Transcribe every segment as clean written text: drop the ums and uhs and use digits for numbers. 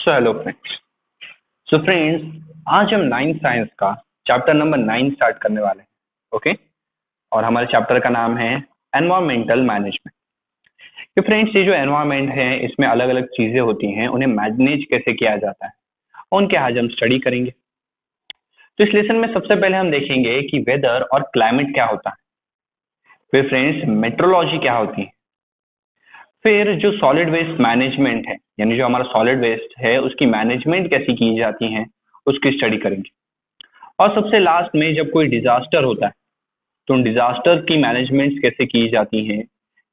Hello friends. आज हम ninth science का चैप्टर नंबर 9 स्टार्ट करने वाले हैं। ओके। और हमारे चैप्टर का नाम है एनवायरमेंटल मैनेजमेंट। तो फ्रेंड्स, ये जो एनवायरमेंट है इसमें अलग अलग चीजें होती हैं, उन्हें मैनेज कैसे किया जाता है उनके आज हम स्टडी करेंगे। तो इस लेसन में सबसे पहले हम देखेंगे कि वेदर और क्लाइमेट क्या होता है। फिर फ्रेंड्स मेट्रोलॉजी क्या होती है। फिर जो सॉलिड वेस्ट मैनेजमेंट है, यानी जो हमारा सॉलिड वेस्ट है उसकी मैनेजमेंट कैसी की जाती है उसकी स्टडी करेंगे। और सबसे लास्ट में जब कोई डिजास्टर होता है तो उन डिजास्टर की मैनेजमेंट कैसे की जाती हैं,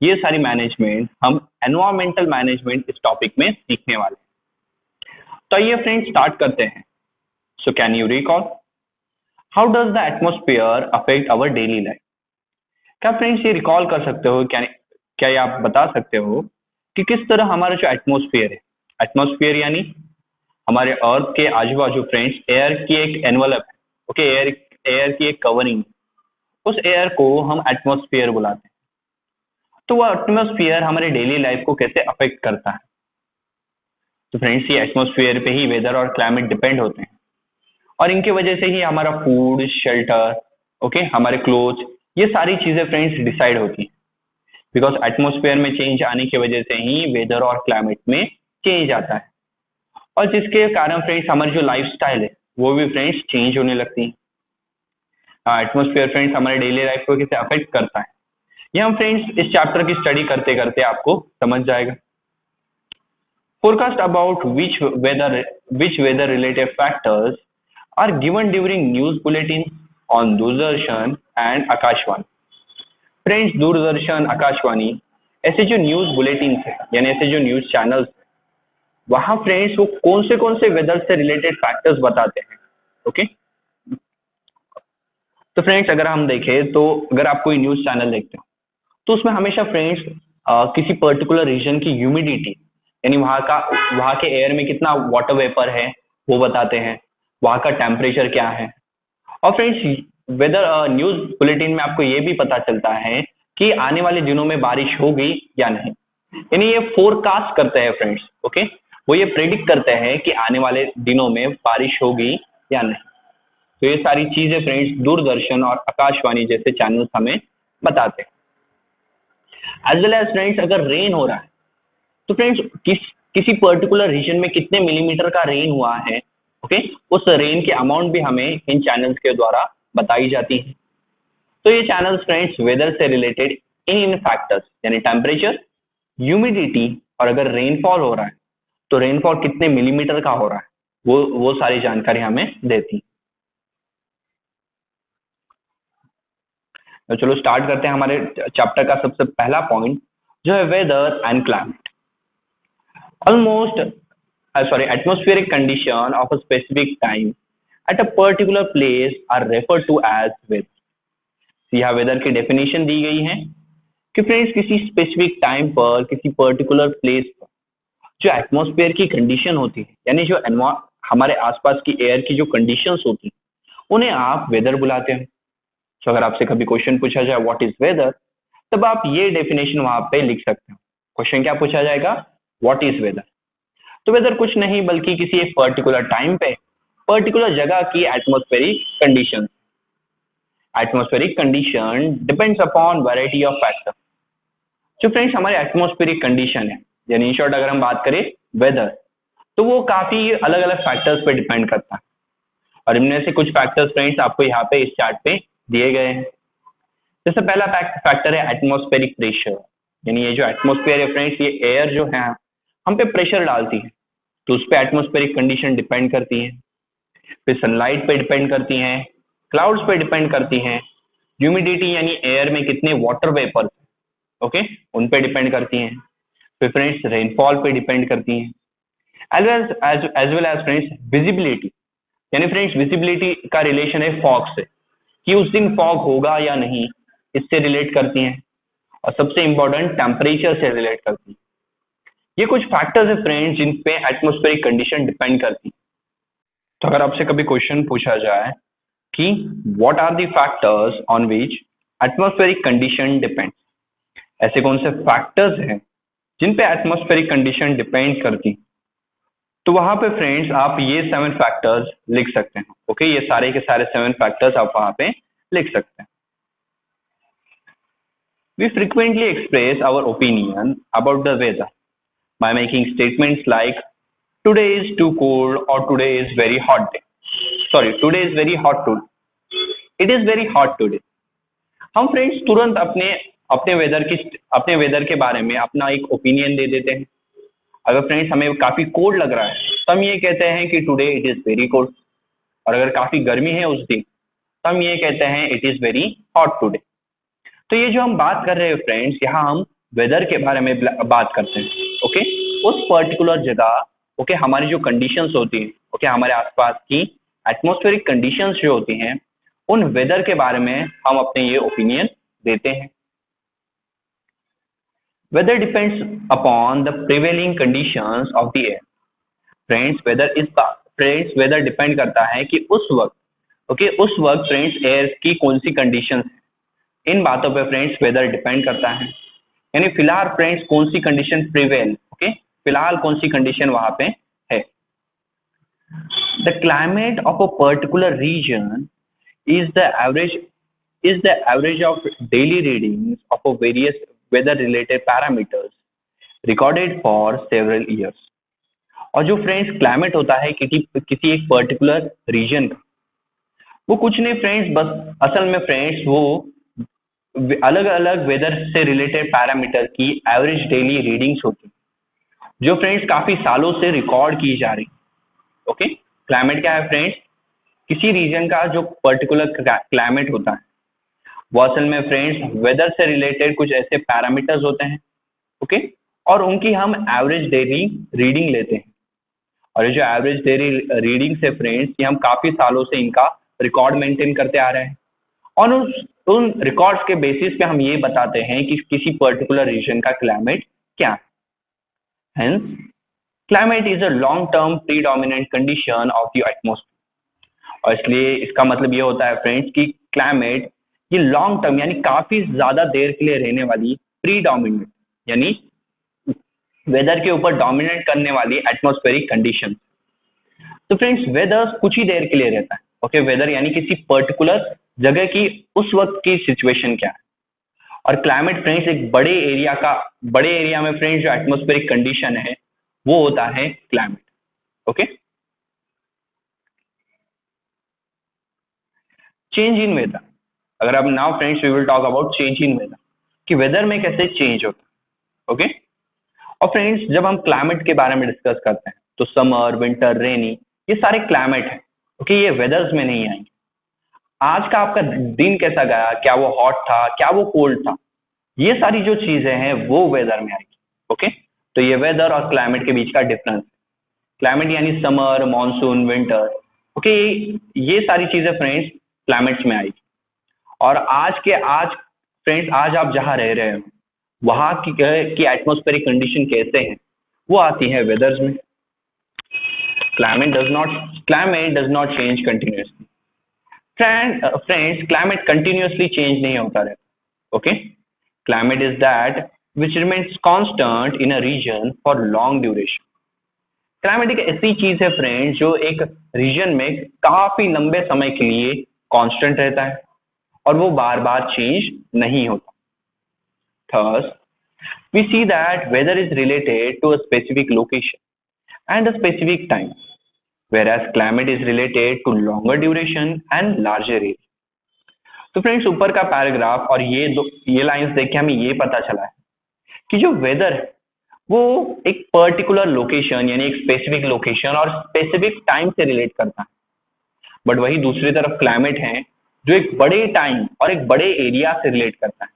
ये सारी मैनेजमेंट हम एनवायरमेंटल मैनेजमेंट इस टॉपिक में सीखने वाले हैं। तो आइए फ्रेंड्स स्टार्ट करते हैं। So can you recall how does the atmosphere affect our daily life. क्या फ्रेंड्स ये रिकॉल कर सकते हो, क्या क्या ये आप बता सकते हो कि किस तरह हमारा जो एटमॉस्फेयर है, एटमॉस्फेयर यानी हमारे अर्थ के आजू बाजू फ्रेंड्स एयर की एक एनवलप है। ओके, एयर एयर की एक कवरिंग, उस एयर को हम एटमॉस्फेयर बुलाते हैं। तो वह एटमॉस्फेयर हमारे डेली लाइफ को कैसे अफेक्ट करता है। तो फ्रेंड्स ये एटमॉस्फेयर पे ही वेदर और क्लाइमेट डिपेंड होते हैं और इनकी वजह से ही हमारा फूड, शेल्टर, ओके, हमारे क्लोथ, ये सारी चीजें फ्रेंड्स डिसाइड होती हैं। बिकॉज एटमॉस्फेयर में चेंज आने की वजह से ही वेदर और क्लाइमेट में चेंज आता है और जिसके कारण फ्रेंड्स हमारी जो लाइफस्टाइल है वो भी फ्रेंड्स चेंज होने लगती है। एटमॉस्फेयर फ्रेंड्स हमारे डेली लाइफ को कैसे अफेक्ट करता है ये हम फ्रेंड्स इस चैप्टर की स्टडी करते करते आपको समझ जाएगा। Forecast about which weather related factors are given during news bulletin on Doordarshan and Akashvani. Friends Doordarshan, Akashvani ऐसे जो न्यूज बुलेटिन है यानी ऐसे जो न्यूज चैनल्स, वहां फ्रेंड्स वो कौन से वेदर से रिलेटेड फैक्टर्स बताते हैं। ओके, तो फ्रेंड्स अगर हम देखें तो अगर आप कोई न्यूज चैनल देखते हो तो उसमें हमेशा फ्रेंड्स किसी पर्टिकुलर रीजन की ह्यूमिडिटी यानी वहाँ के एयर में कितना वाटर वेपर है वो बताते हैं, वहाँ का टेम्परेचर क्या है। और फ्रेंड्स वेदर न्यूज बुलेटिन में आपको ये भी पता चलता है कि आने वाले दिनों में बारिश होगी या नहीं, यानी ये फोरकास्ट करते हैं फ्रेंड्स। ओके, वो ये प्रेडिक्ट करते हैं कि आने वाले दिनों में बारिश होगी या नहीं। तो ये सारी चीजें फ्रेंड्स दूरदर्शन और आकाशवाणी जैसे चैनल्स हमें बताते हैं। एज वेल एज फ्रेंड्स अगर रेन हो रहा है तो फ्रेंड्स किसी पर्टिकुलर रीजन में कितने मिलीमीटर का रेन हुआ है, ओके, उस रेन की अमाउंट भी हमें इन चैनल्स के द्वारा बताई जाती है। तो ये चैनल्स फ्रेंड्स वेदर से रिलेटेड इन फैक्टर्स यानी टेम्परेचर, ह्यूमिडिटी और अगर रेनफॉल हो रहा है तो रेनफॉल कितने मिलीमीटर का हो रहा है वो सारी जानकारी हमें देती। तो चलो स्टार्ट करते हैं हमारे चैप्टर का सबसे पहला पॉइंट जो है weather and climate. Almost atmospheric condition of a specific time at a particular place are referred to as weather। यहाँ वेदर की डेफिनेशन दी गई है कि फ्रेंड्स किसी स्पेसिफिक टाइम पर किसी पर्टिकुलर प्लेस पर जो एटमॉस्फेयर की कंडीशन होती है यानी जो हमारे आसपास की एयर की जो कंडीशंस होती है उन्हें आप वेदर बुलाते हैं। तो अगर आपसे कभी क्वेश्चन पूछा जाए व्हाट इज वेदर, तब आप ये डेफिनेशन वहां पे लिख सकते हो। क्वेश्चन क्या पूछा जाएगा, व्हाट इज वेदर। तो वेदर कुछ नहीं बल्कि किसी एक पर्टिकुलर टाइम पे पर्टिकुलर जगह की atmospheric condition. Atmospheric condition depends upon variety of factor. जो फ्रेंड्स हमारे एटमॉस्फेरिक कंडीशन है यानी इन शॉर्ट अगर हम बात करें वेदर, तो वो काफी अलग अलग फैक्टर्स पे डिपेंड करता है और इनमें से कुछ फैक्टर्स फ्रेंड्स आपको यहाँ पे इस चार्ट पे दिए गए हैं। जैसे पहला फैक्टर है एटमॉस्फेरिक प्रेशर, यानी ये जो एटमॉस्फेयर है फ्रेंड्स ये एयर जो है हम पे प्रेशर डालती है तो उस पर एटमॉस्फेरिक कंडीशन डिपेंड करती है। फिर सनलाइट पे डिपेंड करती हैं, क्लाउड्स पे डिपेंड करती हैं, ह्यूमिडिटी यानी एयर में कितने वाटर वेपर्स, ओके, उन पे डिपेंड करती हैं। फिर फ्रेंड्स रेनफॉल पे डिपेंड करती हैं। As well as friends visibility, यानी फ्रेंड्स विजिबिलिटी का रिलेशन है फॉग से कि उस दिन फॉग होगा या नहीं, इससे रिलेट करती हैं। और सबसे इंपॉर्टेंट टेम्परेचर से रिलेट करती है। ये कुछ फैक्टर्स है फ्रेंड्स जिन पे एटमॉस्फेरिक कंडीशन डिपेंड करती है। तो अगर आपसे कभी क्वेश्चन पूछा जाए कि what are the factors on which atmospheric condition depend, ऐसे कौन से फैक्टर्स हैं जिन पे एटमॉस्फेरिक कंडीशन डिपेंड करती, तो वहां पे फ्रेंड्स आप ये 7 फैक्टर्स लिख सकते हैं। ओके, ये सारे के सारे 7 फैक्टर्स आप वहां पे लिख सकते हैं। We frequently express our opinion about the weather by making statements like today is too cold or today is very hot day. Sorry, today is very hot today. It is very hot today. हम friends तुरंत अपने अपने weather के बारे में अपना एक opinion दे देते हैं। अगर फ्रेंड्स हमें काफी कोल्ड लग रहा है तो हम ये कहते हैं कि today it is very cold, और अगर काफी गर्मी है उस दिन तो हम ये कहते हैं it is very hot today. तो ये जो हम बात कर रहे हैं फ्रेंड्स, यहाँ हम वेदर के बारे में बात करते हैं। ओके, उस पर्टिकुलर जगह ओके हमारी जो कंडीशंस होती हैं, ओके हमारे आसपास की एटमॉस्फेरिक कंडीशंस जो होती हैं, उन वेदर के बारे में हम अपने ये ओपिनियन देते हैं। Weather depends upon the prevailing conditions of the air. Friends weather depend करता है कि उस वक्त फ्रेंड्स एयर की कौन सी कंडीशंस है। इन बातों पे फ्रेंड्स वेदर डिपेंड करता है। यानी फिलहाल फ्रेंड्स कौन सी कंडीशन प्रिवेल, ओके फिलहाल कौन सी कंडीशन वहां पे है। The climate of a particular region is the average of daily readings of a various weather related parameters recorded for several years. और जो फ्रेंड्स क्लाइमेट होता है किसी एक पर्टिकुलर रीजन का, वो कुछ नहीं फ्रेंड्स, बस असल में फ्रेंड्स वो अलग अलग वेदर से रिलेटेड पैरामीटर की एवरेज डेली रीडिंग्स होती है जो फ्रेंड्स काफी सालों से रिकॉर्ड की जा रही। ओके, क्लाइमेट क्या है फ्रेंड्स? किसी रीजन का जो पर्टिकुलर क्लाइमेट होता है वो असल में फ्रेंड्स वेदर से रिलेटेड कुछ ऐसे पैरामीटर्स होते हैं। ओके, और उनकी हम एवरेज डेली रीडिंग लेते हैं, और ये जो एवरेज डेली रीडिंग से फ्रेंड्स ये हम काफी सालों से इनका रिकॉर्ड मेंटेन करते आ रहे हैं, और उन रिकॉर्ड्स के बेसिस पे हम ये बताते हैं कि किसी पर्टिकुलर रीजन का क्लाइमेट क्या है। Hence climate is a long term predominant condition of the atmosphere. और इसलिए इसका मतलब ये होता है फ्रेंड्स कि क्लाइमेट ये लॉन्ग टर्म यानी काफी ज्यादा देर के लिए रहने वाली प्रीडोमिनेंट यानी वेदर के ऊपर डोमिनेट करने वाली एटमॉस्फेरिक कंडीशन। तो फ्रेंड्स वेदर कुछ ही देर के लिए रहता है। ओके, वेदर यानी किसी पर्टिकुलर जगह की उस वक्त की सिचुएशन क्या है, और क्लाइमेट फ्रेंड्स एक बड़े एरिया में फ्रेंड्स जो एटमॉस्फेरिक कंडीशन है वो होता है climate. Okay, change in weather. अगर अब now friends we will talk about change in weather, कि वेदर में कैसे चेंज होता है। ओके, और फ्रेंड्स जब हम क्लाइमेट के बारे में डिस्कस करते हैं तो समर, विंटर, रेनी ये सारे क्लाइमेट है। ओके, ये वेदर्स में नहीं आएंगे। आज का आपका दिन कैसा गया, क्या वो हॉट था, क्या वो कोल्ड था, ये सारी जो चीजें हैं वो वेदर में आएगी। ओके, तो ये वेदर और क्लाइमेट के बीच का डिफरेंस। क्लाइमेट यानी समर, मॉनसून, विंटर। ओके, ये सारी चीजें फ्रेंड्स क्लाइमेट्स में आएगी। और आज फ्रेंड्स आज आप जहां रह रहे हो वहां की एटमॉस्फेरिक कंडीशन कैसे है वो आती है वेदर्स में। Climate does not change continuously. Friends climate continuously change नहीं होता रहता। Okay, climate is that which remains constant in a region for long duration. Climate एक ऐसी चीज है फ्रेंड्स जो एक रीजन में काफी लंबे समय के लिए कांस्टेंट रहता है और वो बार बार चेंज नहीं होता। Thus, we see that weather is related to a specific location and a specific time, whereas climate is related to longer duration and larger area. तो फ्रेंड्स ऊपर का पैराग्राफ और ये लाइंस देख के हमें ये पता चला है कि जो वेदर है वो एक पर्टिकुलर लोकेशन यानी एक स्पेसिफिक लोकेशन और स्पेसिफिक टाइम से रिलेट करता है, बट वही दूसरी तरफ क्लाइमेट है जो एक बड़े टाइम और एक बड़े एरिया से रिलेट करता है।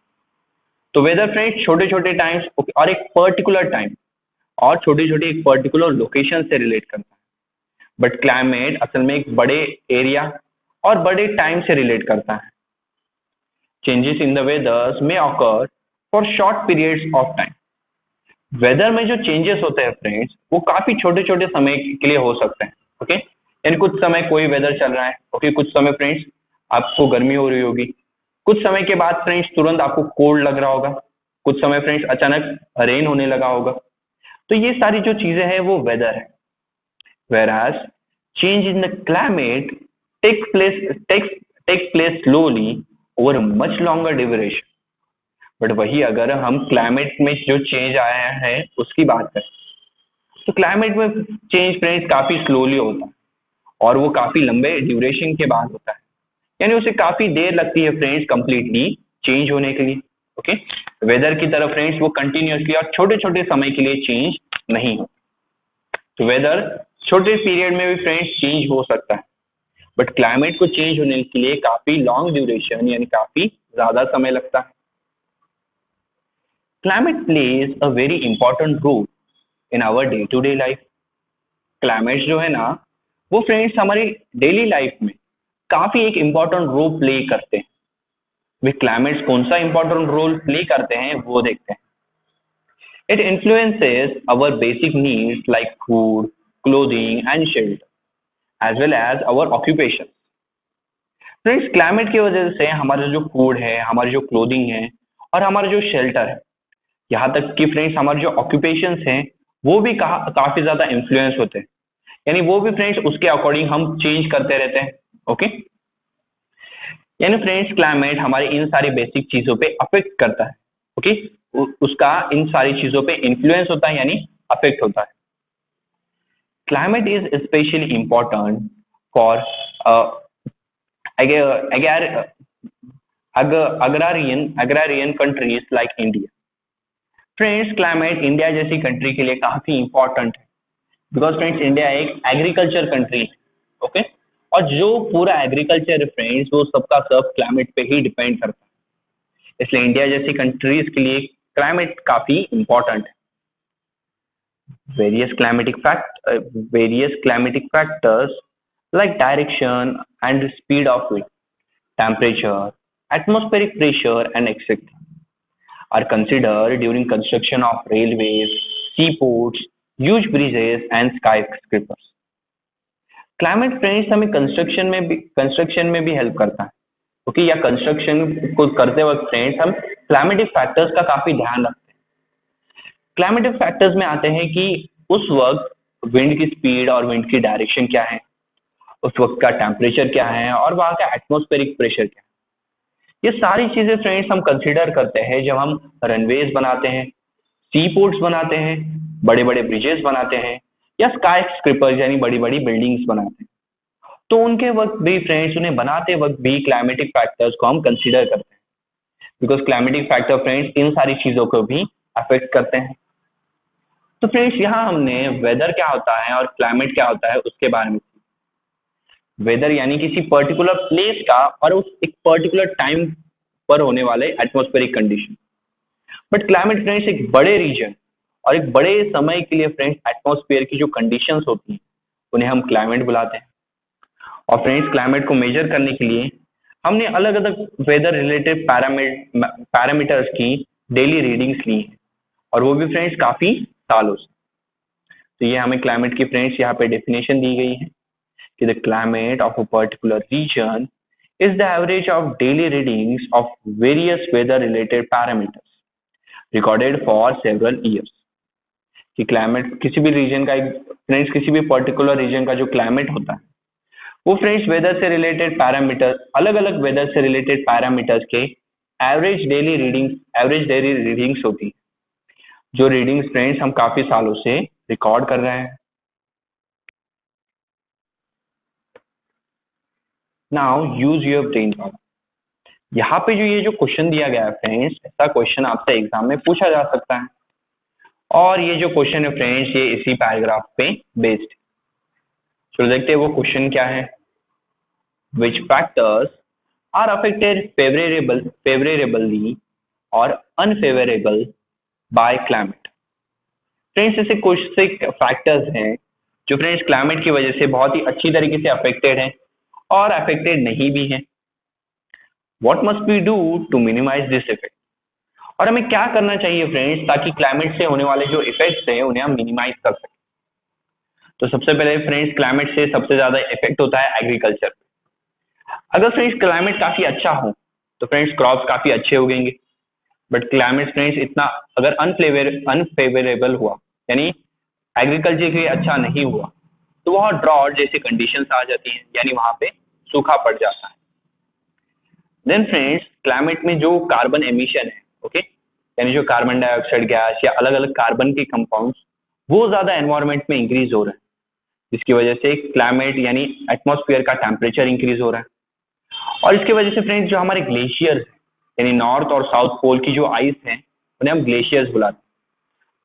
तो वेदर फ्रेंड्स छोटे छोटे टाइम्स और एक पर्टिकुलर टाइम और छोटी छोटी एक पर्टिकुलर लोकेशन से रिलेट करता है, बट क्लाइमेट असल में एक बड़े एरिया और बड़े टाइम से रिलेट करता है। चेंजेस इन द वेदर्स में occur for short periods of time. Weather में जो चेंजेस होते हैं फ्रेंड्स वो काफी छोटे छोटे समय के लिए हो सकते हैं। ओके, यानी कुछ समय कोई वेदर चल रहा है। ओके, कुछ समय फ्रेंड्स आपको गर्मी हो रही होगी, कुछ समय के बाद फ्रेंड्स तुरंत आपको कोल्ड लग रहा होगा, कुछ समय फ्रेंड्स अचानक रेन होने लगा होगा। तो ये सारी जो चीजें हैं वो वेदर है। whereas change in the climate takes place takes takes place slowly over a much longer duration. But वही अगर हम क्लाइमेट में जो चेंज आया है उसकी बात करें तो क्लाइमेट में चेंज फ्रेंड्स काफी स्लोली होता है और वो काफी लंबे ड्यूरेशन के बाद होता है, यानी उसे काफी देर लगती है फ्रेंड्स कंप्लीटली चेंज होने के लिए। ओके, वेदर की तरफ फ्रेंड्स वो कंटिन्यूसली और छोटे छोटे समय के लिए चेंज नहीं हो, तो वेदर छोटे पीरियड में भी फ्रेंड्स चेंज हो सकता है, बट क्लाइमेट को चेंज होने के लिए काफी लॉन्ग ड्यूरेशन यानी काफी ज्यादा समय लगता है। Climate plays a very important role in our day to day life. Climate जो है ना वो फ्रेंड्स हमारी डेली लाइफ में काफी एक इम्पॉर्टेंट रोल प्ले करते हैं। वे क्लाइमेट्स कौन सा इंपॉर्टेंट रोल प्ले करते हैं वो देखते हैं। It influences our basic needs like food, clothing and shelter as well as our occupation. Friends climate की वजह से हमारा जो फूड है, हमारी जो क्लोथिंग है और हमारा जो शेल्टर है, यहाँ तक कि फ्रेंड्स हमारे जो ऑक्यूपेशंस हैं वो भी काफी ज्यादा इन्फ्लुएंस होते हैं, यानी वो भी फ्रेंड्स उसके अकॉर्डिंग हम चेंज करते रहते हैं। ओके, यानी फ्रेंड्स क्लाइमेट हमारी इन सारी बेसिक चीजों पे अफेक्ट करता है। ओके, उसका इन सारी चीजों पे इन्फ्लुएंस होता है यानी अफेक्ट होता है। Climate is specially important for agrarian countries like India. Friends climate India जैसी कंट्री के लिए काफी इंपॉर्टेंट है, बिकॉज फ्रेंड्स इंडिया एक एग्रीकल्चर कंट्री है। ओके, और जो पूरा एग्रीकल्चर है फ्रेंड्स वो सबका सब क्लाइमेट पे ही डिपेंड करता है, इसलिए इंडिया जैसी कंट्रीज के लिए क्लाइमेट काफी इंपॉर्टेंट है। various climatic factors like direction and speed of wind, temperature, atmospheric pressure and etc. are considered during construction of railways, seaports, huge bridges and skyscrapers. Climate friends हमें construction में भी help करता है। Okay, या construction को करते वक्त friends हम क्लाइमेटिक फैक्टर्स का काफी ध्यान रखते हैं। क्लाइमेटिक फैक्टर्स में आते हैं कि उस वक्त विंड की स्पीड और विंड की डायरेक्शन क्या है, उस वक्त का टेम्परेचर क्या है और वहां का एटमॉस्फेरिक प्रेशर क्या है। ये सारी चीजें फ्रेंड्स हम कंसिडर करते हैं जब हम रनवेज बनाते हैं, सी पोर्ट्स बनाते हैं, बड़े बड़े ब्रिजेस बनाते हैं या स्काई स्क्रिपर्स यानी बड़ी बड़ी बिल्डिंग्स बनाते हैं। तो उनके वक्त भी फ्रेंड्स, उन्हें बनाते वक्त भी क्लाइमेटिक फैक्टर्स को हम कंसिडर करते हैं, बिकॉज क्लाइमेटिक फैक्टर फ्रेंड्स इन सारी चीजों को भी अफेक्ट करते हैं। तो फ्रेंड्स यहाँ हमने वेदर क्या होता है और क्लाइमेट क्या होता है उसके बारे में। वेदर यानी किसी पर्टिकुलर प्लेस का और उस एक पर्टिकुलर टाइम पर होने वाले atmospheric condition, but climate friends एक बड़े रीजन और एक बड़े समय के लिए फ्रेंड्स एटमॉस्फेयर की जो कंडीशंस होती हैं उन्हें हम क्लाइमेट बुलाते हैं। और फ्रेंड्स क्लाइमेट को मेजर करने के लिए हमने अलग अलग वेदर रिलेटेड पैरामीटर्स की डेली रीडिंग्स ली हैं और वो भी फ्रेंड्स काफी सालों से। तो ये हमें क्लाइमेट की फ्रेंड्स यहाँ पे डेफिनेशन दी गई है कि the climate of a particular region is the average of daily readings of various weather related parameters recorded for several years। कि क्लाइमेट किसी भी रीजन का फ्रेंड्स किसी भी पर्टिकुलर रीजन का जो क्लाइमेट होता है वो फ्रेंड्स वेदर से रिलेटेड पैरामीटर, अलग अलग वेदर से रिलेटेड पैरामीटर्स के एवरेज डेली रीडिंग्स होती है, जो रीडिंग्स फ्रेंड्स हम काफी सालों से रिकॉर्ड कर रहे हैं। Now use your brain power. यहाँ पे जो क्वेश्चन दिया गया है फ्रेंड्स, ऐसा क्वेश्चन आपसे एग्जाम में पूछा जा सकता है और ये जो क्वेश्चन है फ्रेंड्स ये इसी पैराग्राफ पे बेस्ड। तो देखते हैं वो क्वेश्चन क्या है। Which factors are affected favourably और अनफेवरेबल बाय क्लाइमेट। फ्रेंड्स ऐसे कुछ से फैक्टर्स हैं जो फ्रेंड्स क्लाइमेट की वजह से बहुत ही अच्छी तरीके से अफेक्टेड हैं और अफेक्टेड नहीं भी हैं। What must we do to minimise this effect. और हमें क्या करना चाहिए फ्रेंड्स ताकि क्लाइमेट से होने वाले जो इफेक्ट्स हैं उन्हें हम मिनिमाइज कर सकें। तो सबसे पहले फ्रेंड्स क्लाइमेट से सबसे ज्यादा इफेक्ट होता है एग्रीकल्चर पे। अगर फ्रेंड्स क्लाइमेट काफी अच्छा हो तो फ्रेंड्स क्रॉप्स काफी अच्छे उगेंगे, बट क्लाइमेट फ्रेंड्स इतना अगर अनफेवरेबल हुआ यानी एग्रीकल्चर के लिए अच्छा नहीं हुआ तो वहाँ ड्रॉट जैसी कंडीशंस आ जाती हैं, यानी वहाँ पे सूखा पड़ जाता है। देन फ्रेंड्स, क्लाइमेट में जो कार्बन एमिशन है, ओके, यानी जो कार्बन डाइऑक्साइड गैस या अलग अलग कार्बन के कंपाउंड्स, वो ज्यादा एनवायरमेंट में इंक्रीज हो रहे हैं, जिसकी वजह से क्लाइमेट यानी एटमॉस्फेयर का टेम्परेचर इंक्रीज हो रहा है। और इसकी वजह से फ्रेंड्स, जो हमारे ग्लेशियर्स यानी नॉर्थ और साउथ पोल की जो आइस है, उन्हें हम ग्लेशियर्स बुलाते हैं।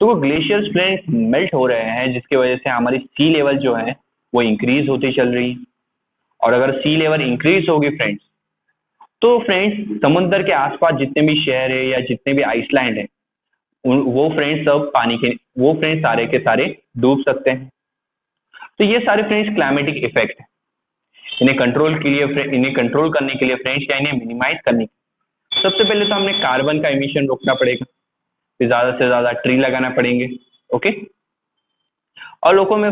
तो वो ग्लेशियर्स फ्रेंड्स मेल्ट हो रहे हैं, जिसकी वजह से हमारी सी लेवल जो है वो इंक्रीज होती चल रही है। और अगर सी लेवल इंक्रीज होगी फ्रेंड्स, तो फ्रेंड्स समुद्र के आसपास जितने भी शहर है या जितने भी आइसलैंड है, वो फ्रेंड्स सब पानी के, वो फ्रेंड्स सारे के सारे डूब सकते हैं। तो ये सारे फ्रेंड्स क्लाइमेटिक इफेक्ट है। इन्हें कंट्रोल करने के लिए फ्रेंड्स, या इन्हें मिनिमाइज करने के लिए सबसे पहले तो हमें कार्बन का इमिशन रोकना पड़ेगा, फिर ज्यादा से ज्यादा ट्री लगाना पड़ेंगे, ओके। और लोगों में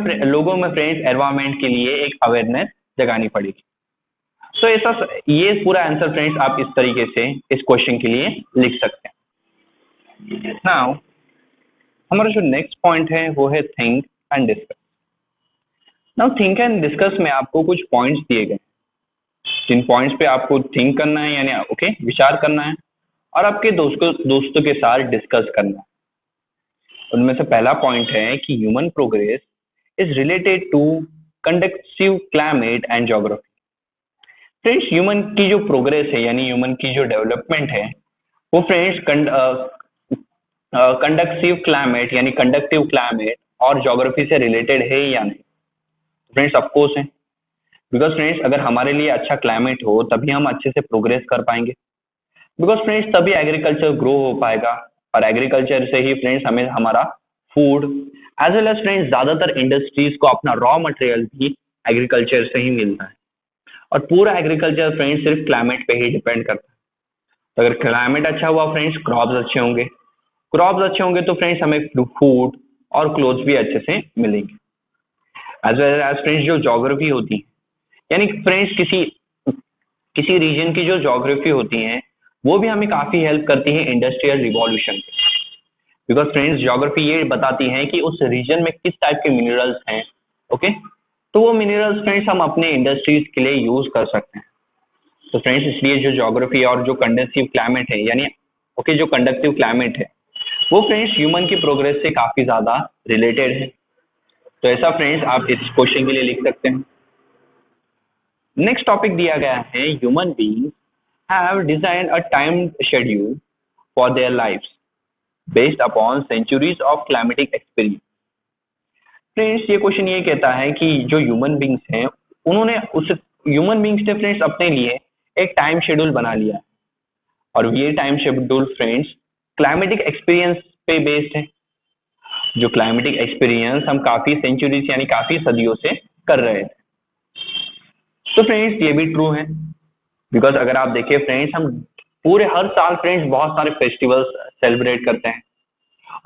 फ्रेंड्स एनवायरमेंट के लिए एक अवेयरनेस जगानी पड़ेगी। तो ऐसा, ये पूरा आंसर फ्रेंड्स आप इस तरीके से इस क्वेश्चन के लिए लिख सकते हैं। नाउ हमारा जो नेक्स्ट पॉइंट है वो है think and discuss. Now think and discuss में आपको कुछ पॉइंट्स दिए गए, जिन पॉइंट्स पे आपको थिंक करना है, यानी ओके विचार करना है, और आपके दोस्तों के साथ डिस्कस करना है। उनमें से पहला पॉइंट है कि human progress is related to conductive climate and geography. Friends, human की जो प्रोग्रेस है यानी ह्यूमन की जो डेवलपमेंट है, वो फ्रेंड्स कंडक्टिव क्लाइमेट यानी कंडक्टिव क्लाइमेट और ज्योग्राफी से रिलेटेड है या नहीं? फ्रेंड्स ऑफकोर्स है, बिकॉज फ्रेंड्स अगर हमारे लिए अच्छा क्लाइमेट हो तभी हम अच्छे से प्रोग्रेस कर पाएंगे, बिकॉज फ्रेंड्स तभी एग्रीकल्चर ग्रो हो पाएगा, और एग्रीकल्चर से ही फ्रेंड्स हमें हमारा food as well as friends ज्यादातर इंडस्ट्रीज को अपना रॉ मटेरियल भी एग्रीकल्चर से ही मिलता है। और पूरा एग्रीकल्चर फ्रेंड्स सिर्फ क्लाइमेट पे ही डिपेंड करता है। तो अगर क्लाइमेट अच्छा हुआ फ्रेंड्स, क्रॉप्स अच्छे होंगे, क्रॉप्स अच्छे होंगे तो फ्रेंड्स हमें फूड और क्लोथ्स भी अच्छे से मिलेंगे। एज वेल एज फ्रेंड्स जो ज्योग्राफी होती है, यानी फ्रेंड्स किसी रीजन की जो ज्योग्राफी होती है वो भी हमें काफी हेल्प करती है industrial revolution, because friends geography ये बताती है कि उस रीजन में किस टाइप के मिनरल्स हैं, ओके, तो वो मिनरल्स फ्रेंड्स हम अपने इंडस्ट्रीज के लिए यूज कर सकते हैं। तो फ्रेंड्स इसलिए जो ज्योग्राफी और जो कंडक्टिव क्लाइमेट है, यानी ओके जो कंडक्टिव क्लाइमेट है, वो फ्रेंड्स ह्यूमन की प्रोग्रेस से काफी ज्यादा रिलेटेड है। तो ऐसा फ्रेंड्स आप इस क्वेश्चन के लिए लिख सकते हैं। नेक्स्ट टॉपिक दिया गया है, human beings have design a time schedule for their lives based upon centuries of climatic experience. Friends ये क्वेश्चन ये कहता है कि जो ह्यूमन बींग्स हैं, उन्होंने उस ह्यूमन बींग्स ने फ्रेंड्स अपने लिए एक टाइम शेड्यूल बना लिया, और ये time schedule friends climatic experience पे बेस्ड है। जो क्लाइमेटिक एक्सपीरियंस हम काफी सेंचुरीज यानी काफी सदियों से कर रहे थे। तो फ्रेंड्स ये भी ट्रू है, बिकॉज अगर आप देखिए फ्रेंड्स, हम पूरे हर साल फ्रेंड्स बहुत सारे फेस्टिवल्स सेलिब्रेट करते हैं,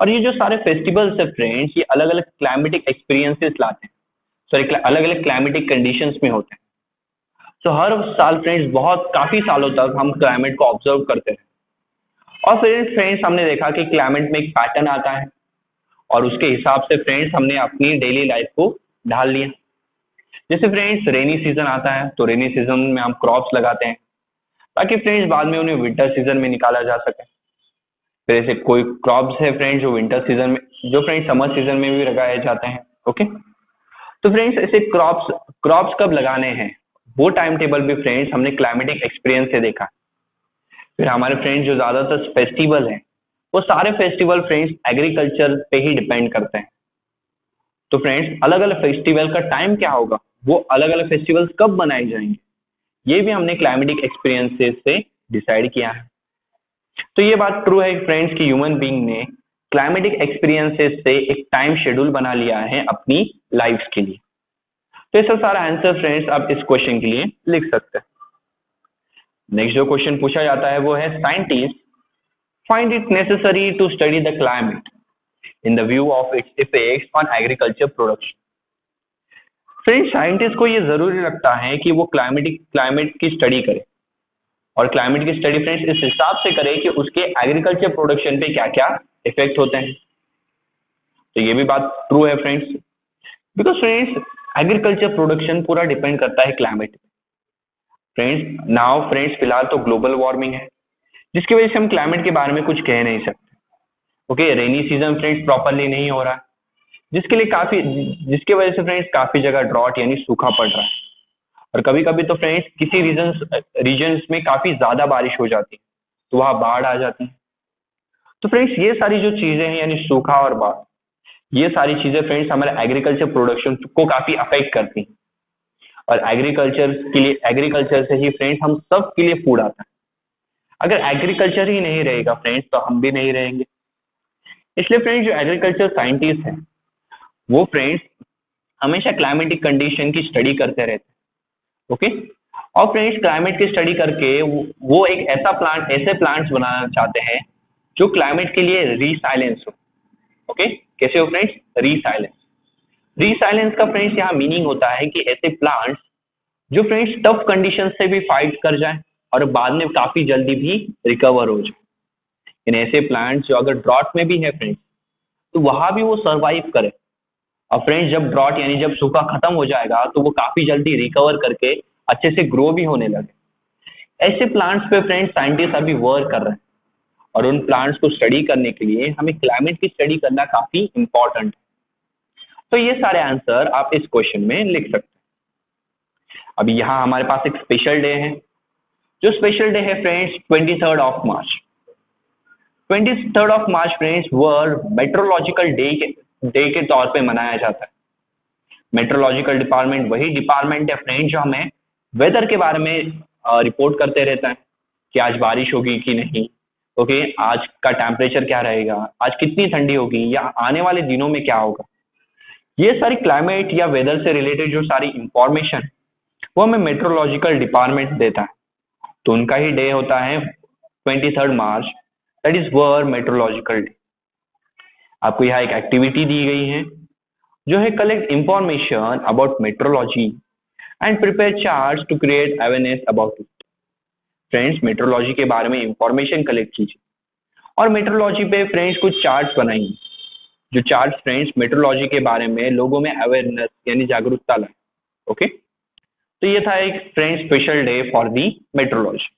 और ये जो सारे फेस्टिवल्स है फ्रेंड्स, ये अलग अलग क्लाइमेटिक एक्सपीरियंसेस लाते हैं, सॉरी अलग अलग क्लाइमेटिक कंडीशंस में होते हैं। तो हर साल फ्रेंड्स बहुत काफी सालों तक हम क्लाइमेट को ऑब्जर्व करते हैं, और फिर फ्रेंड्स हमने देखा कि क्लाइमेट में एक पैटर्न आता है, और उसके हिसाब से फ्रेंड्स हमने अपनी डेली लाइफ को ढाल लिया। जैसे फ्रेंड्स रेनी सीजन आता है, तो रेनी सीजन में हम क्रॉप्स लगाते हैं, ताकि फ्रेंड्स बाद में उन्हें विंटर सीजन में निकाला जा सके। फिर ऐसे कोई क्रॉप्स है फ्रेंड्स जो विंटर सीजन में, जो फ्रेंड्स समर सीजन में भी लगाए जाते हैं, ओके। तो फ्रेंड्स ऐसे क्रॉप्स कब लगाने हैं, वो टाइम टेबल भी फ्रेंड्स हमने क्लाइमेटिक एक्सपीरियंस से देखा। फिर हमारे फ्रेंड्स जो ज्यादातर फेस्टिवल हैं, वो सारे फेस्टिवल फ्रेंड्स एग्रीकल्चर पे ही डिपेंड करते हैं। तो फ्रेंड्स अलग अलग फेस्टिवल का टाइम क्या होगा, वो अलग अलग फेस्टिवल्स कब मनाए जाएंगे, ये भी हमने क्लाइमेटिक एक्सपीरियंसेस से डिसाइड किया है। तो ये बात ट्रू है फ्रेंड्स कि ह्यूमन बीइंग ने क्लाइमेटिक एक्सपीरियंसेस से एक टाइम शेड्यूल बना लिया है अपनी लाइफ के लिए। तो ऐसा सारा आंसर फ्रेंड्स आप इस क्वेश्चन के लिए लिख सकते हैं। नेक्स्ट जो क्वेश्चन पूछा जाता है वो है, scientist find it necessary to study the climate in the view of its effects on agriculture production. Friends scientist को ये जरूरी लगता है कि वो क्लाइमेट की स्टडी करे, और क्लाइमेट की स्टडी फ्रेंड्स इस हिसाब से करे कि उसके एग्रीकल्चर प्रोडक्शन पे क्या क्या इफेक्ट होते हैं। तो ये भी बात ट्रू है friends, because friends agriculture production पूरा डिपेंड करता है क्लाइमेट। फ्रेंड्स फिलहाल तो ग्लोबल वार्मिंग है, जिसकी वजह से हम क्लाइमेट के बारे में कुछ कह नहीं सकते। Okay, rainy season friends properly नहीं हो रहा है, जिसके वजह से फ्रेंड्स काफी जगह ड्रॉट यानी सूखा पड़ रहा है। और कभी कभी तो फ्रेंड्स किसी रीजन्स में काफी ज्यादा बारिश हो जाती है, तो वहां बाढ़ आ जाती है। तो फ्रेंड्स ये सारी जो चीजें हैं यानी सूखा और बाढ़, ये सारी चीजें फ्रेंड्स हमारे एग्रीकल्चर प्रोडक्शन को काफी अफेक्ट करती हैं। और एग्रीकल्चर से ही फ्रेंड्स हम सब के लिए फूड आता है। अगर एग्रीकल्चर ही नहीं रहेगा फ्रेंड्स तो हम भी नहीं रहेंगे। इसलिए फ्रेंड्स जो एग्रीकल्चर साइंटिस्ट हैं वो फ्रेंड्स हमेशा क्लाइमेटिक कंडीशन की स्टडी करते रहते हैं। ओके, और फ्रेंड्स क्लाइमेट की स्टडी करके वो एक ऐसे प्लांट्स बनाना चाहते हैं जो क्लाइमेट के लिए रीसाइलेंस हो। ओके, कैसे हो फ्रेंड्स? रीसाइलेंस का फ्रेंड्स यहाँ मीनिंग होता है कि ऐसे प्लांट्स जो फ्रेंड्स टफ कंडीशन से भी फाइट कर जाए और बाद में काफी जल्दी भी रिकवर हो जाए। इन ऐसे प्लांट्स जो अगर ड्रॉट में भी है फ्रेंड्स तो वहां भी वो सरवाइव करे। और फ्रेंड्स जब ड्रॉट यानी जब सूखा खत्म हो जाएगा तो वो काफी जल्दी रिकवर करके अच्छे से ग्रो भी होने लगे। ऐसे प्लांट्स पे फ्रेंड्स साइंटिस्ट अभी वर्क कर रहे हैं, और उन प्लांट्स को स्टडी करने के लिए हमें क्लाइमेट की स्टडी करना काफी इंपॉर्टेंट है। तो ये सारे आंसर आप इस क्वेश्चन में लिख सकते हैं। अभी यहाँ हमारे पास एक स्पेशल डे है। जो स्पेशल डे है friends 23rd of March. 23rd of March friends world metrological day के तौर पे मनाया जाता है। मेट्रोलॉजिकल डिपार्टमेंट वही डिपार्टमेंट है फ्रेंड्स जो हमें वेदर के बारे में रिपोर्ट करते रहता है कि आज बारिश होगी कि नहीं। ओके, आज का टेम्परेचर क्या रहेगा, आज कितनी ठंडी होगी, या आने वाले दिनों में क्या होगा। ये सारी क्लाइमेट या वेदर से रिलेटेड जो सारी इंफॉर्मेशन वो हमें मेट्रोलॉजिकल डिपार्टमेंट देता है। तो उनका ही डे होता है 23rd March, that is world metrological day. आपको यहाँ एक एक्टिविटी दी गई है जो है collect information about metrology and prepare charts to create awareness about it. Friends metrology के बारे में इंफॉर्मेशन कलेक्ट कीजिए और मेट्रोलॉजी पे फ्रेंड्स कुछ चार्ट्स बनाइए, जो चार्ट्स फ्रेंड्स मेट्रोलॉजी के बारे में लोगों में अवेयरनेस यानी जागरूकता लाए। ओके, तो ये था एक friends special day for the metrology.